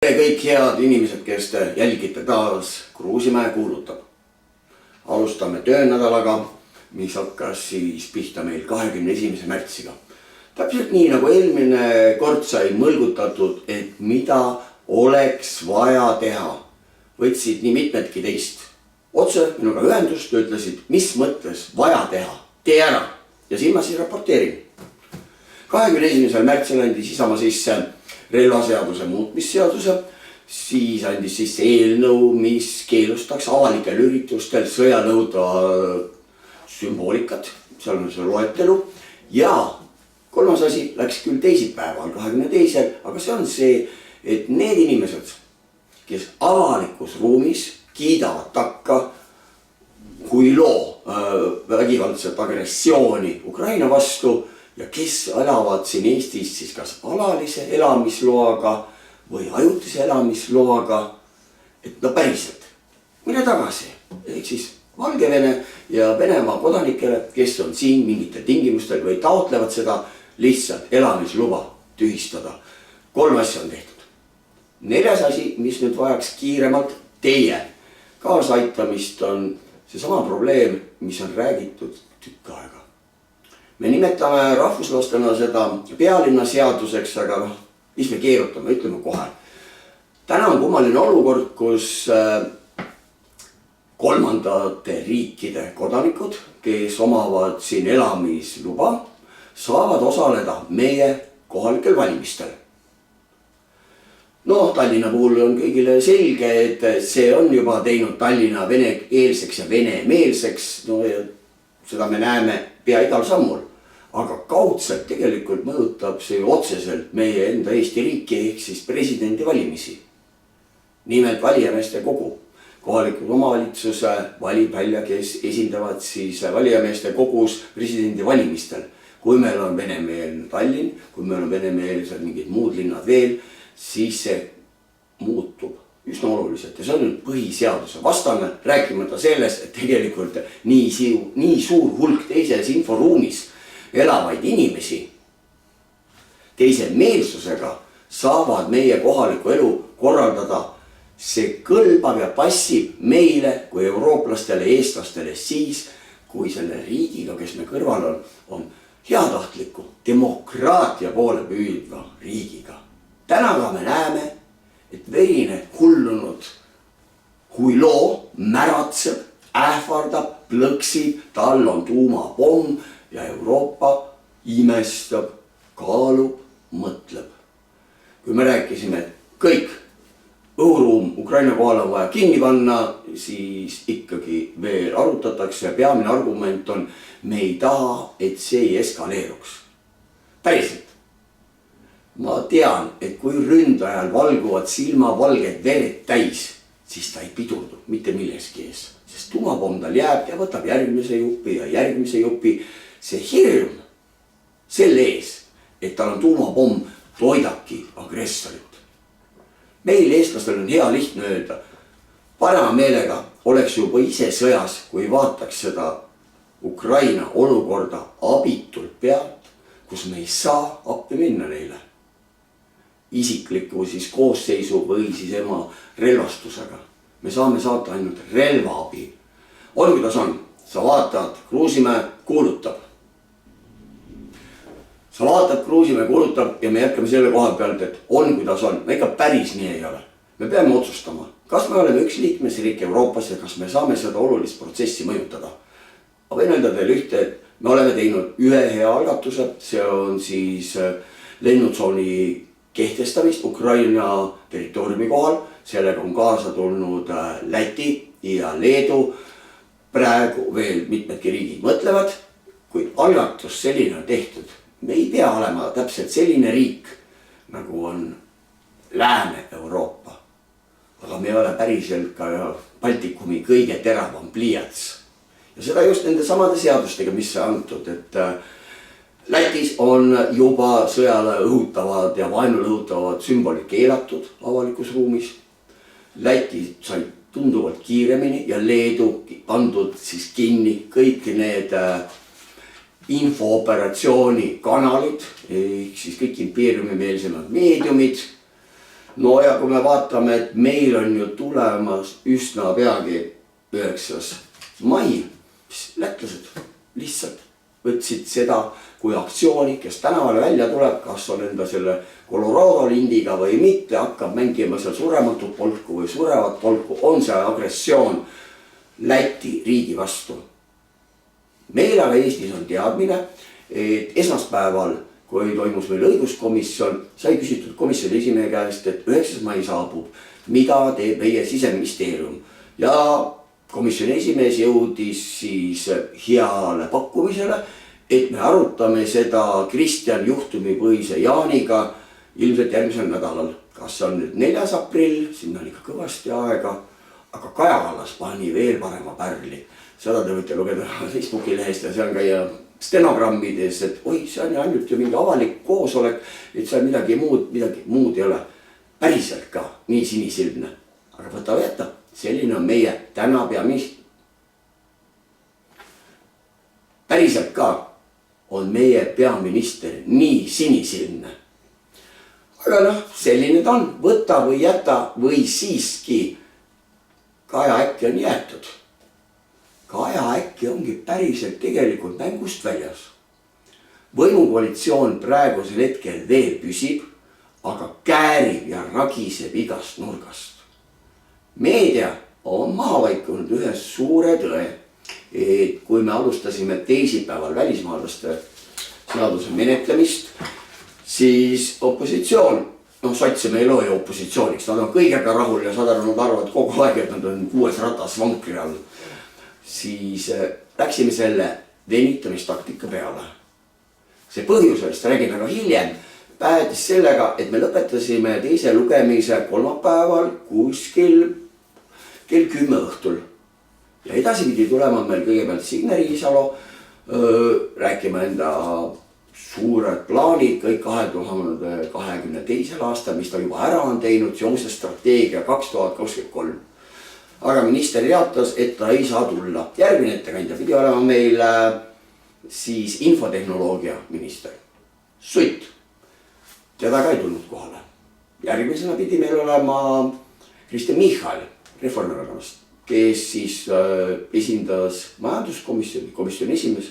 Tere kõik head inimesed, kes te jälgite taas Kruusimäe kuulutab. Alustame töönädalaga, mis hakkas siis pihta meil 21. märtsiga. Täpselt nii nagu eelmine kord sai mõlgutatud, et mida oleks vaja teha. Võtsid nii mitmedki teist otse minuga ühendust ja ütlesid, mis mõttes vaja teha. Tee ära ja siin ma siis raporteerin. 21. märtsil andis Isamaa sisse relvaseaduse muutmisseaduse, siis andis sisse eelnõu, mis keelustaks avalikel üritustel sõjanõudva sümboolikat, seal on see loetelu. Ja kolmas asi läks küll teisipäeval, 22. Aga see on see, et need inimesed, kes avalikus ruumis kiidavad takka kui loo vägivaldset agressiooni Ukraina vastu ja kes elavad siin Eestis siis kas alalise elamisloaga või ajutise elamisloaga, et no päriselt, mine tagasi. Ehk siis Valgevene ja Venemaa kodanikele, kes on siin mingitel tingimustel või taotlevad seda lihtsalt elamisluba tühistada. 3 asja on tehtud. 4. asi, mis nüüd vajaks kiiremalt teie kaasaitamist, on seesama probleem, mis on räägitud tükk aega. Me nimetame rahvuslastena seda pealinna seaduseks, aga mis me keerutame, ütleme kohe. Täna on kummaline olukord, kus kolmandate riikide kodanikud, kes omavad siin elamisluba, saavad osaleda meie kohalikel valimistel. No, Tallinna puhul on kõigile selge, et see on juba teinud Tallinna venekeelseks ja venemeelseks, no ja seda me näeme pea igal sammul. Aga kaudselt tegelikult mõjutab see otseselt meie enda Eesti riiki ehk siis presidendi valimisi. Nimelt valijameeste kogu. Kohalikud omavalitsuse valib välja, kes esindavad siis valijameeste kogus presidendi valimistel. Kui meil on venemeelne Tallinn, kui meil on venemeelsed mingid muud linnad veel, siis see muutub üsna oluliselt. Ja see on põhiseaduse vastane, rääkimata sellest, et tegelikult nii suur hulk teises inforuumis elavaid inimesi teise meelsusega saavad meie kohalikku elu korraldada. See kõlbab ja passib meile kui eurooplastele, eestlastele siis, kui selle riigiga, kes me kõrval on heatahtliku demokraatia poole püüdva riigiga. Tänaga me näeme, et verine hullunud huilo märatseb, ähvardab, plõksib, tal on tuumapomm ja Euroopa imestab, kaalub, mõtleb. Kui me rääkisime, et kõik õhuruum Ukraina kohal on vaja kinni panna, siis ikkagi veel arutatakse ja peamine argument on, me ei taha, et see ei eskaleeruks. Päriselt. Ma tean, et kui ründajal valguvad silmavalged veret täis, siis ta ei pidurdu mitte milleski ees. Sest tuumapomm tal jääb ja võtab järgmise jupi ja järgmise jupi. See hirm selle ees, et tal on tuumapomm, toidabki agressorit. Meil eestlastel on hea lihtne öelda, parema meelega oleks juba ise sõjas, kui vaataks seda Ukraina olukorda abitult pealt, kus me ei saa appi minna neile. Isikliku siis koosseisu või siis ema relvastusega. Me saame saata ainult relvaabi. On kuidas on, sa vaatad, Kruusimäe kuulutab. Sa vaatad, Kruusimäe kuulutab ja me jätkame selle koha pealt, et on kuidas on. Me ikka päris nii ei ole. Me peame otsustama, kas me oleme üks liikmesriik Euroopas ja kas me saame seda olulist protsessi mõjutada. Ma võin öelda teile ühte, et me oleme teinud ühe hea algatuse, see on siis lennutsooni kehtestamist Ukraina territooriumi kohal. Sellega on kaasa tulnud Läti ja Leedu. Praegu veel mitmedki riigid mõtlevad, kuid algatus selline on tehtud. Me ei pea olema täpselt selline riik, nagu on Lääne-Euroopa. Aga me ei ole päriselt ka Baltikumi kõige teravam pliiats. Ja seda just nende samade seadustega, mis see antud, et Lätis on juba sõjale õhutavad ja vaenule õhutavad sümbolid keelatud avalikus ruumis. Läti sai tunduvalt kiiremini ja Leedu pandud siis kinni kõik need infooperatsiooni kanalid, ehk siis kõik impeeriumimeelsemad meediumid. no ja kui me vaatame, et meil on ju tulemas üsna peagi 9. mai, siis lätlased lihtsalt võtsid seda kui aktsiooni, kes tänavale välja tuleb, kas on enda selle Colorado lindiga või mitte, hakkab mängima seal surematut polku või surevat polku, on see agressioon Läti riigi vastu. Meil aga Eestis on teadmine, et esmaspäeval, kui toimus meil õiguskomisjon, sai küsitud komisjoni esimehe käest, et 9. mai saabub, mida teeb meie Siseministeerium. Ja komisjoni esimees jõudis siis heale pakkumisele, et me arutame seda Kristjan juhtumipõhise Jaaniga ilmselt järgmisel nädalal. Kas on nüüd 4. aprill, sinna on ikka kõvasti aega, aga Kaja Kallas pani veel parema pärli. Seda te võite lugeda Facebooki lehest ja see on käia stenogrammides, et oi, see on ju ainult ju mingi avalik koosolek, et seal midagi muud ei ole. Päriselt ka nii sinisilmne. Aga võta või jätta, selline on meie täna peaminister. Päriselt ka on meie peaminister nii sinisilmne. Aga noh, selline ta on, võta või jäta või siiski Kaja äkki on jäetud. Kaja äkki ongi päriselt tegelikult mängust väljas. Võimukoalitsioon praegusel hetkel veel püsib, aga käärib ja ragiseb igast nurgast. Meedia on maha vaikunud ühe suure tõe, et kui me alustasime teisipäeval välismaalaste seaduse menetlemist, siis opositsioon, sotse me ei loe opositsiooniks, nad on kõigega rahul ja saad aru, nad arvavad kogu aeg, et nad on 6. ratas vankri all. Siis läksime selle venitamistaktika peale. See põhjusest räägime ka hiljem, päädis sellega, et me lõpetasime teise lugemise kolmapäeval kuskil kell 10 õhtul. Ja edasi pidi tulema meil kõigepealt Signe Riisalo rääkima enda suured plaanid, kõik 2022. aastal, mis ta juba ära on teinud, seoses strateegia 2023. Aga minister teatas, et ta ei saa tulla. Järgmine ettekandja pidi olema meil siis infotehnoloogia minister Sutt. Teda ka ei tulnud kohale. Järgmisena pidi meil olema Kristen Michal Reformierakonnast, kes siis esindas majanduskomisjoni esimees,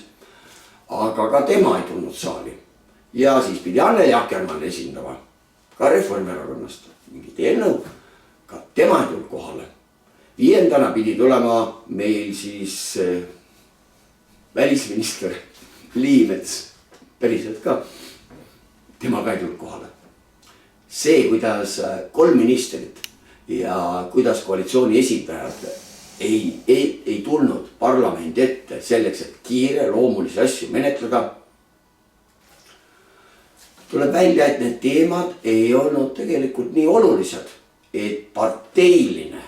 aga ka tema ei tulnud saali. Ja siis pidi Anneli Akkermann esindama ka Reformierakonnast mingit eelnõu, ka tema ei tulnud kohale. 5. pidi tulema meil siis välisminister Liimets, päriselt ka, tema ka ei tulnud kohale. See, kuidas 3 ministrit ja kuidas koalitsiooni esindajad ei tulnud parlamendi ette selleks, et kiireloomulisi asju menetleda, tuleb välja, et need teemad ei olnud tegelikult nii olulised, et parteiline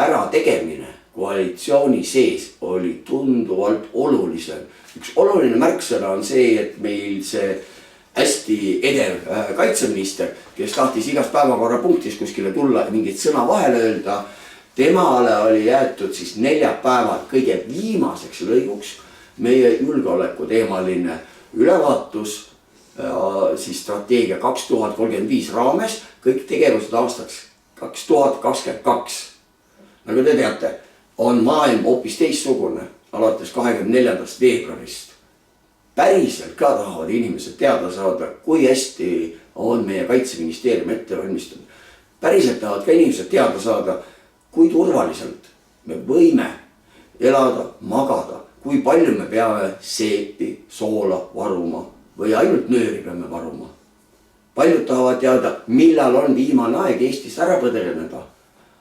ärategemine koalitsiooni sees oli tunduvalt olulisem. Üks oluline märksõna on see, et meil see hästi edev kaitseminister, kes tahtis igast päevakorrapunktis kuskile tulla ja mingit sõna vahele öelda, temale oli jäetud siis neljapäeval kõige viimaseks lõiguks meie julgeoleku teemaline ülevaatus siis strateegia 2035 raames, kõik tegevused aastaks 2022. Nagu te teate, on maailm hoopis teistsugune alates 24. veebruarist. Päriselt ka tahavad inimesed teada saada, kui hästi on meie kaitseministeerium ette valmistunud. Päriselt tahavad ka inimesed teada saada, kui turvaliselt me võime elada, magada, kui palju me peame seepi, soola varuma või ainult nööri peame varuma. Paljud tahavad teada, millal on viimane aeg Eestis ära põdeneda.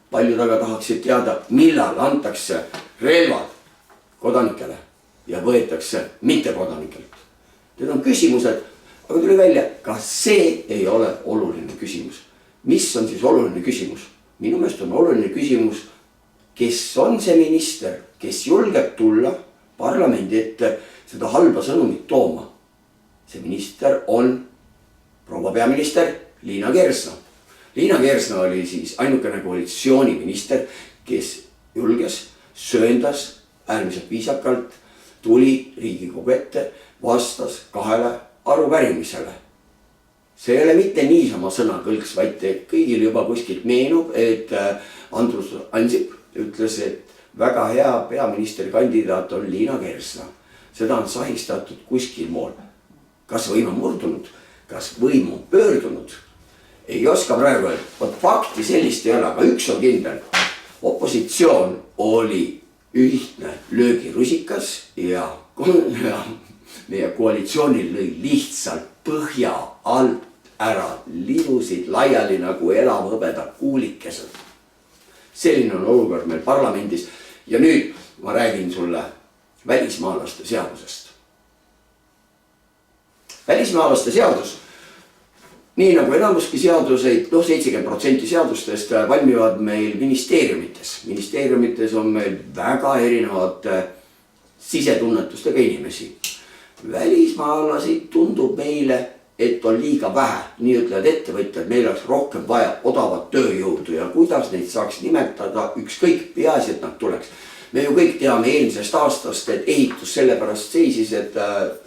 Paljud aga tahaksid teada, millal antakse relvad kodanikele ja võetakse mittekodanikelt. Need on küsimused, aga tuli välja, kas see ei ole oluline küsimus. Mis on siis oluline küsimus? Minu meelest on oluline küsimus, kes on see minister, kes julgeb tulla parlamendi ette seda halba sõnumit tooma. See minister on proua peaminister Liina Kersna. Liina Kersna oli siis ainukene koalitsiooniminister, kes julges, sööndas äärmiselt viisakalt, tuli Riigikogu ette, vastas 2 arupärimisele. see ei ole mitte niisama sõnakõlks, vaid kõigil juba kuskilt meenub, et Andrus Ansip ütles, et väga hea peaministrikandidaat on Liina Kersna. Seda on sahistatud kuskil mool. Kas võim on murdunud, kas võim on pöördunud? Ei oska praegu, et fakti sellist ei ole, aga üks on kindel. Opositsioon oli ühtne löögirusikas ja meie koalitsioonil lõi lihtsalt põhja alt ära, lidusid laiali nagu elavhõbeda kuulikesed. Selline on olukord meil parlamendis ja nüüd ma räägin sulle välismaalaste seadusest. Välismaalaste seadus, nii nagu enamuski seaduseid, 70% seadustest valmivad meil ministeeriumites. Ministeeriumites on meil väga erinevate sisetunnetustega inimesi. Välismaalasi tundub meile, et on liiga vähe, nii ütlevad ettevõtjad, meil oleks rohkem vaja odavat tööjõudu ja kuidas neid saaks nimetada, ükskõik peaasi, et nad tuleks. Me ju kõik teame eelmisest aastast, et ehitus sellepärast seisis, et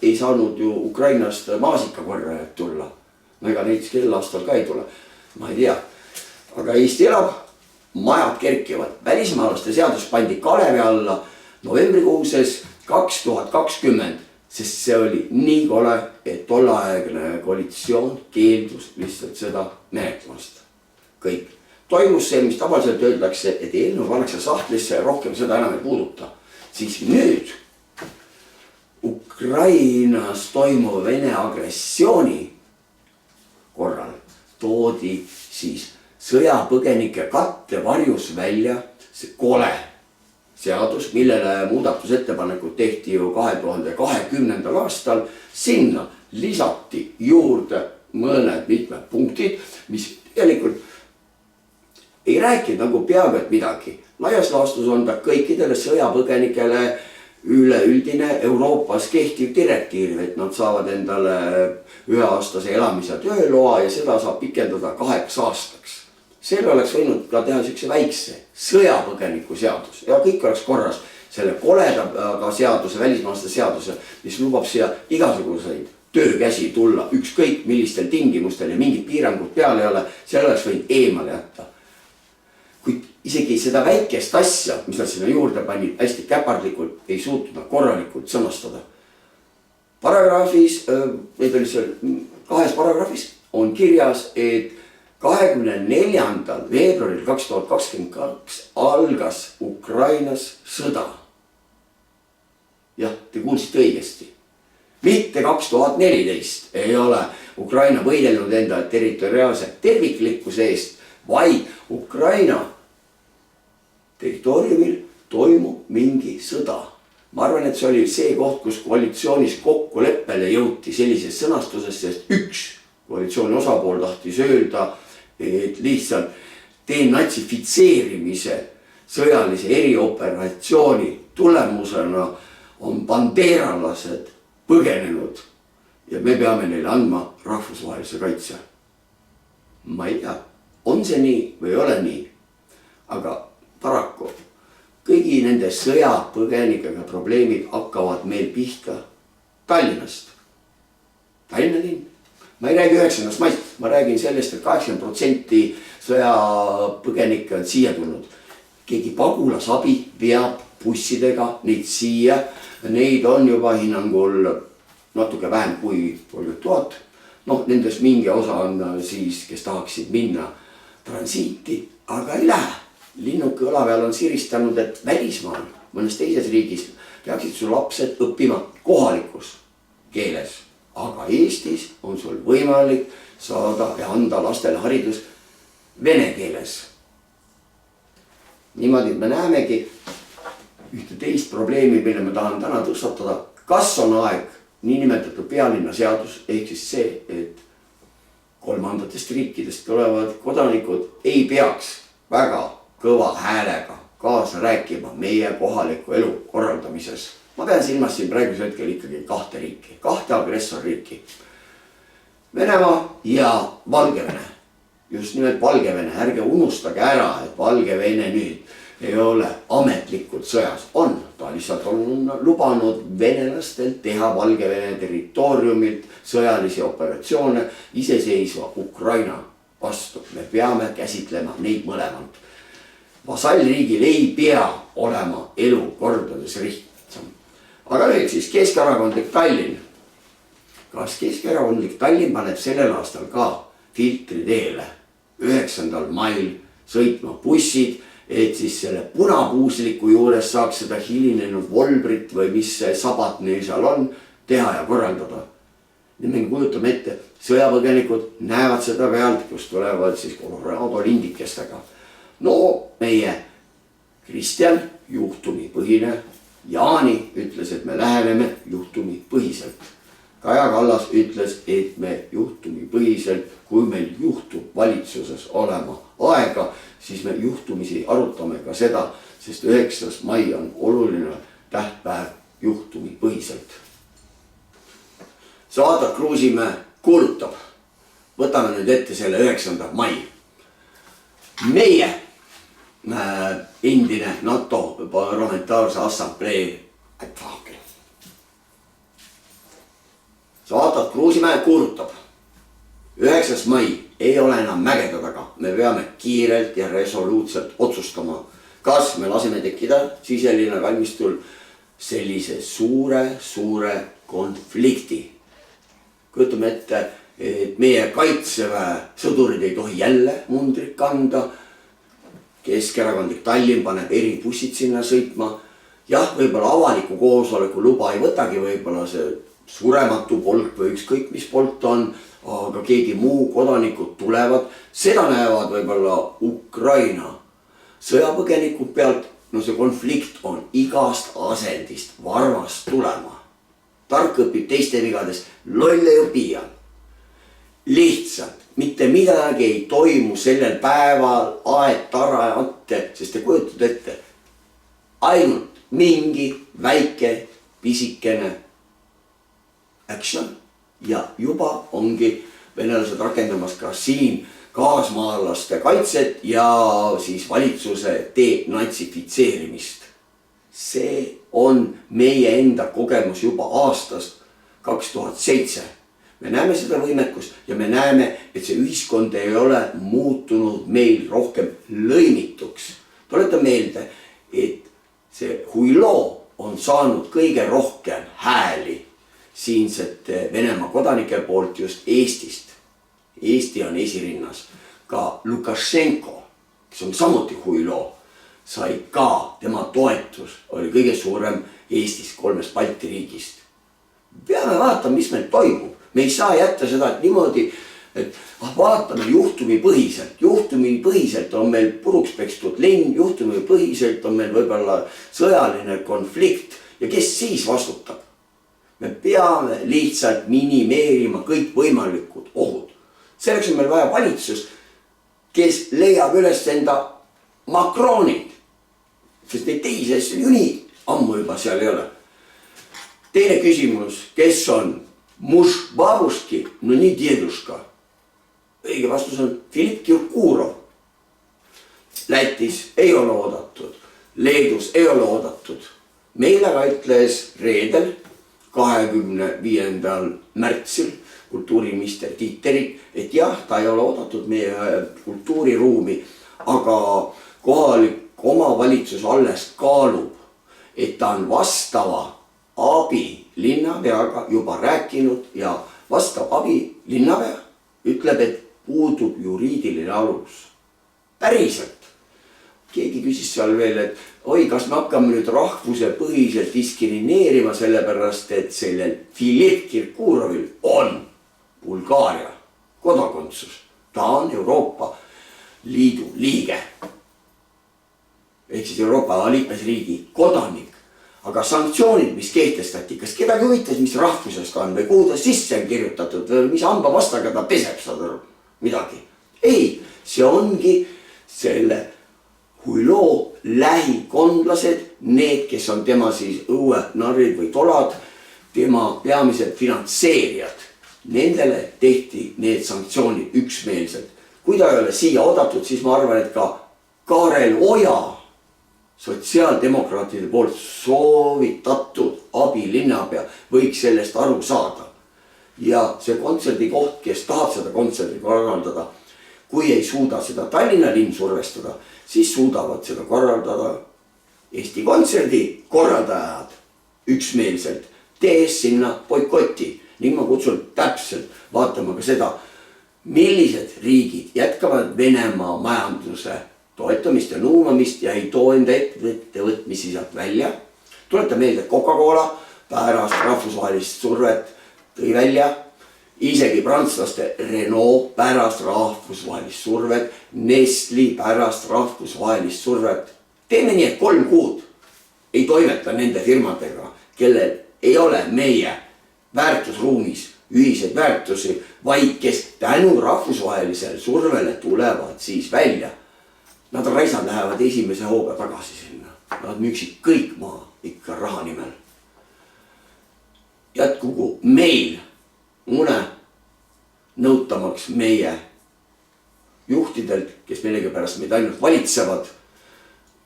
ei saanud ju Ukrainast maasikakorjajad tulla. No ega neid kell aastal ka ei tule, ma ei tea. Aga Eesti elab, majad kerkivad. Välismaalaste seadus pandi kalevi alla novembrikuuses 2020, sest see oli nii kole, et tolleaegne koalitsioon keeldus lihtsalt seda menetlemast. Kõik. Toimus see, mis tavaliselt öeldakse, et eelnõu pannakse sahtlisse ja rohkem seda enam ei puuduta. Siis nüüd Ukrainas toimuva Vene agressiooni korral toodi siis sõjapõgenike kattevarjus välja see kole seadus, millele muudatusettepanekud tehti ju 2020. aastal. Sinna lisati juurde mõned mitmed punktid, mis tegelikult ei rääkinud nagu peaaegu et midagi. Laias laastus on ta kõikidele sõjapõgenikele üleüldine Euroopas kehtiv direktiiv, et nad saavad endale üheaastase elamis- ja tööloa ja seda saab pikendada 8 aastaks. Selle oleks võinud ka teha siukse väikse sõjapõgeniku seadus ja kõik oleks korras. Selle koledaga seaduse, välismaalaste seaduse, mis lubab siia igasuguseid töökäsi tulla, ükskõik millistel tingimustel ja mingid piirangud peal ei ole, selle oleks võinud eemale jätta. Kuid isegi seda väikest asja, mis nad sinna juurde panid, hästi käpardlikult ei suutnud korralikult sõnastada. Paragraafis, need oli seal 2 paragraafis, on kirjas, et 24. veebruaril 2022 algas Ukrainas sõda. Jah, te kuulsite õigesti. Mitte 2014 ei ole Ukraina võidelnud enda territoriaalse terviklikkuse eest, vaid Ukraina territooriumil toimub mingi sõda. Ma arvan, et see oli see koht, kus koalitsioonis kokkuleppele jõuti sellises sõnastuses, sest üks koalitsiooni osapool tahtis öelda, et lihtsalt denatsifitseerimise sõjalise erioperatsiooni tulemusena on bandeeralased põgenenud ja me peame neile andma rahvusvahelise kaitse. Ma ei tea, on see nii või ei ole nii, aga paraku kõigi nende sõjapõgenikega probleemid hakkavad meil pihta Tallinnast. Tallinna linn. Ma ei räägi 9. maist, ma räägin sellest, et 80% sõjapõgenikke on siia tulnud. Keegi pagulasabi veab bussidega neid siia. Neid on juba hinnangul natuke vähem kui 30 000. No nendest mingi osa on siis, kes tahaksid minna transiiti, aga ei lähe. Linnuke õla peal on siristanud, et välismaal, mõnes teises riigis peaksid su lapsed õppima kohalikus keeles. Aga Eestis on sul võimalik saada ja anda lastele haridus vene keeles. Niimoodi me näemegi ühte teist probleemi, mille me tahan täna tõstatada. Kas on aeg niinimetatud pealinna seadus, ehk siis see, et kolmandatest riikidest tulevad kodanikud ei peaks väga kõva häälega kaasa rääkima meie kohaliku elu korraldamises. Ma pean silmas siin praegusel hetkel ikkagi 2 riiki, 2 agressorriiki. Venemaa ja Valgevene. Just nimelt Valgevene, ärge unustage ära, et Valgevene nüüd ei ole ametlikult sõjas. On, ta lihtsalt on lubanud venelastel teha Valgevene territooriumilt sõjalisi operatsioone iseseisva Ukraina vastu. Me peame käsitlema neid mõlemalt. Vasallriigil ei pea olema elu kordades lihtsam. Aga nüüd siis keskerakondlik Tallinn. Kas keskerakondlik Tallinn paneb sellel aastal ka filtri teele 9. mail sõitma bussid, et siis selle punapuusliku juures saaks seda hilinenud Volbrit või mis sabat neil seal on, teha ja korraldada. Nüüd me kujutame ette, sõjapõgenikud näevad seda pealt, kus tulevad siis Colorado lindikestega. No meie Kristjan, juhtumipõhine, Jaani ütles, et me läheneme juhtumipõhiselt. Kaja Kallas ütles, et me juhtumipõhiselt, kui meil juhtub valitsuses olema aega, siis me juhtumisi arutame ka seda, sest 9. mai on oluline tähtpäev juhtumipõhiselt. Saada Kruusimäe kuulutab. Võtame nüüd ette selle 9. mai. Meie endine NATO parlamentaarse assamblee advokaat. Saada Kruusimäe kuulutab. 9. mai ei ole enam mägede taga. Me peame kiirelt ja resoluutselt otsustama, kas me laseme tekkida siseline kalmistul sellise suure konflikti. Kujutame ette, et meie kaitseväe sõdurid ei tohi jälle mundrit kanda. Keskerakondlik Tallinn paneb eribussid sinna sõitma. Jah, võib-olla avaliku koosoleku luba ei võtagi, võib-olla see surematu polk või ükskõik mis polk on, aga keegi muu kodanikud tulevad, seda näevad võib-olla Ukraina sõjapõgenikud pealt. No see konflikt on igast asendist varvast tulema. Tark õpib teiste vigadest, lolle ju piian. Lihtsalt mitte midagi ei toimu sellel päeval aetarajate, sest te kujutate ette, ainult mingi väike pisikene action ja juba ongi venelased rakendamas ka siin kaasmaalaste kaitset ja siis valitsuse denatsifitseerimist. See on meie enda kogemus juba aastast 2007. Me näeme seda võimekust ja me näeme, et see ühiskond ei ole muutunud meil rohkem lõimituks. Tuletan meelde, et see Huilo on saanud kõige rohkem hääli siinsete Venemaa kodanike poolt just Eestist. Eesti on esirinnas. Ka Lukašenko, kes on samuti Huilo, sai ka, tema toetus oli kõige suurem Eestis 3 Balti riigist. Peame vaatama, mis meil toimub. Me ei saa jätta seda, et niimoodi, et vaatame juhtumipõhiselt. Juhtumipõhiselt on meil puruks pekstud linn, juhtumipõhiselt on meil võib-olla sõjaline konflikt ja kes siis vastutab? Me peame lihtsalt minimeerima kõik võimalikud ohud. Selleks on meil vaja valitsus, kes leiab üles enda Macronid, sest neid teisi asju ju nii ammu juba seal ei ole. Teine küsimus, kes on muž babuški, no nii dieduška? Õige vastus on Filipp Kirkorov. Lätis ei ole oodatud, Leedus ei ole oodatud. Meile ka ütles reedel 25. märtsil kultuuriminister Tiit Terik, et jah, ta ei ole oodatud meie kultuuriruumi, aga kohalik omavalitsus alles kaalub, et ta on vastava abi linnapeaga juba rääkinud ja vastav abi linnapea ütleb, et puudub juriidiline alus. Päriselt. Keegi küsis seal veel, et oi, kas me hakkame nüüd rahvuse põhiselt diskrimineerima sellepärast, et sellel Filipp Kirkorovil on Bulgaaria kodakondsus. Ta on Euroopa Liidu liige. Ehk siis Euroopa liikmesriigi kodanik. Aga sanktsioonid, mis kehtestati, kas kedagi huvitas, mis rahvusest on või kuhu ta sisse on kirjutatud või mis hambavastaga ta peseb, saad aru midagi. Ei, see ongi selle Huilo lähikondlased, need, kes on tema siis õuenarrid või tolad, tema peamised finantseerijad. Nendele tehti need sanktsioonid üksmeelselt. Kui ta ei ole siia oodatud, siis ma arvan, et ka Kaarel Oja sotsiaaldemokraatide poolt soovitatud abilinnapea võiks sellest aru saada. Ja see kontserdikoht, kes tahab seda kontserdi korraldada, kui ei suuda seda Tallinna linn survestada, siis suudavad seda korraldada Eesti Kontserdi korraldajad üksmeelselt, tees sinna boikoti. Ning ma kutsun täpselt vaatama ka seda, millised riigid jätkavad Venemaa majanduse toetamist ja nuumamist ja ei too enda ettevõtmisi sealt välja. Tuleta meelde, Coca-Cola pärast rahvusvahelist survet tõi välja, isegi prantslaste Renault pärast rahvusvahelist survet, Nestlé pärast rahvusvahelist survet. Teeme nii, et 3 kuud ei toimeta nende firmadega, kellel ei ole meie väärtusruumis ühiseid väärtusi, vaid kes tänu rahvusvahelisele survele tulevad siis välja. Nad raisad lähevad esimese hooga tagasi sinna. Nad müüksid kõik maa ikka raha nimel. Jätkugu meil mune nõutamaks meie juhtidelt, kes millegipärast meid ainult valitsevad,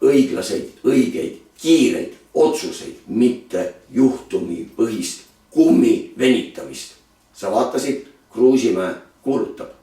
õiglaseid, õigeid, kiireid otsuseid, mitte juhtumi põhist kummi venitamist. Sa vaatasid, Kruusimäe kuulutab.